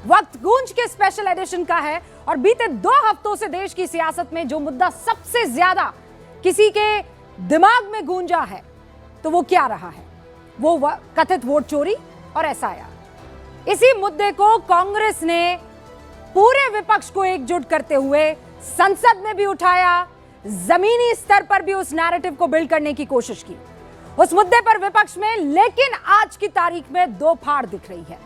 वक्त गूंज के स्पेशल एडिशन का है और बीते 2 हफ्तों से देश की सियासत में जो मुद्दा सबसे ज्यादा किसी के दिमाग में गूंजा है तो वो क्या रहा है? वो कथित वोट चोरी और एसआईआर। इसी मुद्दे को कांग्रेस ने पूरे विपक्ष को एकजुट करते हुए संसद में भी उठाया, जमीनी स्तर पर भी उस नैरेटिव को बिल्ड करने की कोशिश की उस मुद्दे पर विपक्ष में। लेकिन आज की तारीख में 2 फाड़ दिख रही है।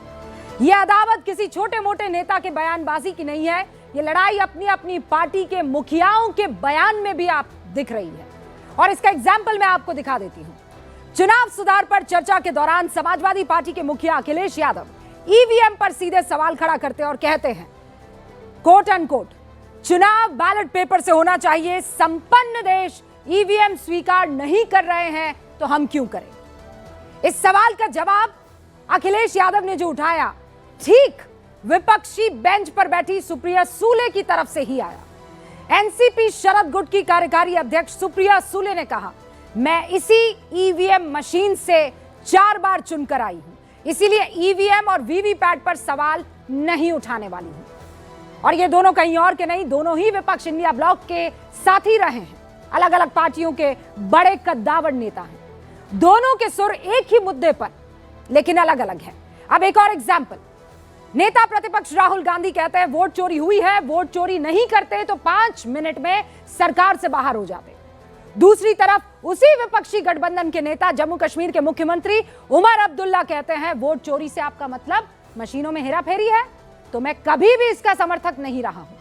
यह अदावत किसी छोटे मोटे नेता के बयानबाजी की नहीं है, यह लड़ाई अपनी अपनी पार्टी के मुखियाओं के बयान में भी आप दिख रही है। और इसका एग्जाम्पल मैं आपको दिखा देती हूं। चुनाव सुधार पर चर्चा के दौरान समाजवादी पार्टी के मुखिया अखिलेश यादव ईवीएम पर सीधे सवाल खड़ा करते और कहते हैं, कोट अनकोट, चुनाव बैलेट पेपर से होना चाहिए, संपन्न देश ईवीएम स्वीकार नहीं कर रहे हैं तो हम क्यों करें? इस सवाल का जवाब अखिलेश यादव ने जो उठाया, ठीक विपक्षी बेंच पर बैठी सुप्रिया सूले की तरफ से ही आया। एनसीपी शरद गुट की कार्यकारी अध्यक्ष सुप्रिया सूले ने कहा, मैं इसी ईवीएम मशीन से 4 बार चुनकर आई हूं, इसीलिए ईवीएम और वीवीपैट पर सवाल नहीं उठाने वाली हूं। और ये दोनों कहीं और के नहीं, दोनों ही विपक्ष इंडिया ब्लॉक के साथी रहे हैं, अलग अलग पार्टियों के बड़े कद्दावर नेता हैं। दोनों के सुर एक ही मुद्दे पर लेकिन अलग अलग है। अब एक और एग्जाम्पल, नेता प्रतिपक्ष राहुल गांधी कहते हैं वोट चोरी हुई है, वोट चोरी नहीं करते तो 5 मिनट में सरकार से बाहर हो जाते। दूसरी तरफ उसी विपक्षी गठबंधन के नेता जम्मू कश्मीर के मुख्यमंत्री उमर अब्दुल्ला कहते हैं वोट चोरी से आपका मतलब मशीनों में हेराफेरी है, तो मैं कभी भी इसका समर्थक नहीं रहा हूं।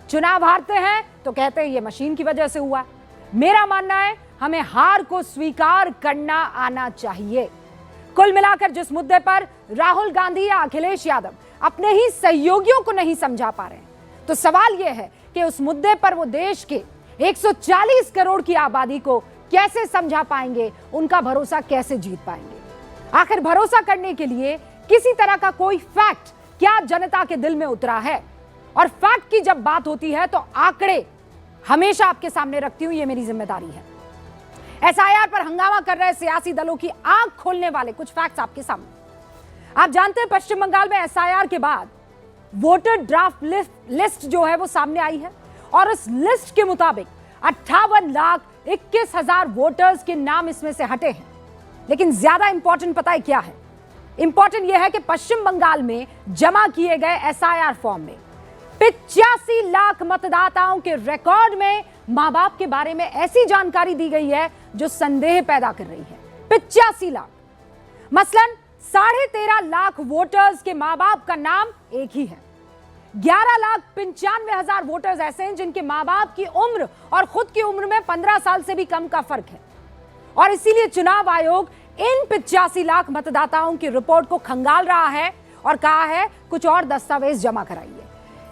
चुनाव हारते हैं तो कहते हैं ये मशीन की वजह से हुआ। मेरा मानना है हमें हार को स्वीकार करना आना चाहिए। कुल मिलाकर जिस मुद्दे पर राहुल गांधी या अखिलेश यादव अपने ही सहयोगियों को नहीं समझा पा रहे हैं, तो सवाल यह है कि उस मुद्दे पर वो देश के 140 करोड़ की आबादी को कैसे समझा पाएंगे, उनका भरोसा कैसे जीत पाएंगे? आखिर भरोसा करने के लिए किसी तरह का कोई फैक्ट क्या जनता के दिल में उतरा है? और फैक्ट की जब बात होती है तो आंकड़े हमेशा आपके सामने रखती हूं, यह मेरी जिम्मेदारी है। एसआईआर पर हंगामा कर रहे सियासी दलों की आंख खोलने वाले कुछ फैक्ट्स आपके सामने। आप जानते हैं पश्चिम बंगाल में एसआईआर के बाद वोटर ड्राफ्ट लिस्ट जो है वो सामने आई है और उस लिस्ट के मुताबिक 58,21,000 वोटर्स के नाम इसमें से हटे हैं। लेकिन ज्यादा इंपॉर्टेंट पता है क्या है? इंपॉर्टेंट यह है कि पश्चिम बंगाल में जमा किए गए एसआईआर फॉर्म में 85 लाख मतदाताओं के रिकॉर्ड में मां बाप के बारे में ऐसी जानकारी दी गई है जो संदेह पैदा कर रही है। 85 लाख, मसलन 13.5 लाख वोटर्स के मां बाप का नाम एक ही है। 11,95,000 वोटर्स ऐसे हैं जिनके मां बाप की उम्र और खुद की उम्र में 15 साल से भी कम का फर्क है। और इसीलिए चुनाव आयोग इन 85 लाख मतदाताओं की रिपोर्ट को खंगाल रहा है और कहा है कुछ और दस्तावेज जमा कराइए।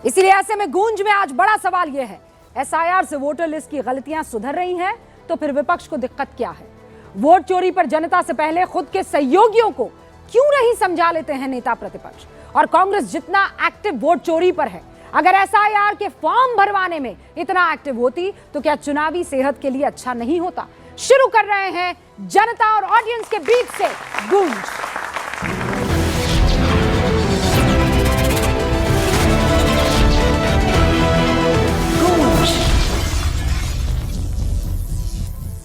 इसीलिए ऐसे में गूंज में आज बड़ा सवाल यह है, एसआईआर से वोटर लिस्ट की गलतियां सुधर रही हैं तो फिर विपक्ष को दिक्कत क्या है? वोट चोरी पर जनता से पहले खुद के सहयोगियों को क्यों नहीं समझा लेते हैं नेता प्रतिपक्ष? और कांग्रेस जितना एक्टिव वोट चोरी पर है, अगर एसआईआर के फॉर्म भरवाने में इतना एक्टिव होती तो क्या चुनावी सेहत के लिए अच्छा नहीं होता? शुरू कर रहे हैं जनता और ऑडियंस के बीच से गूंज।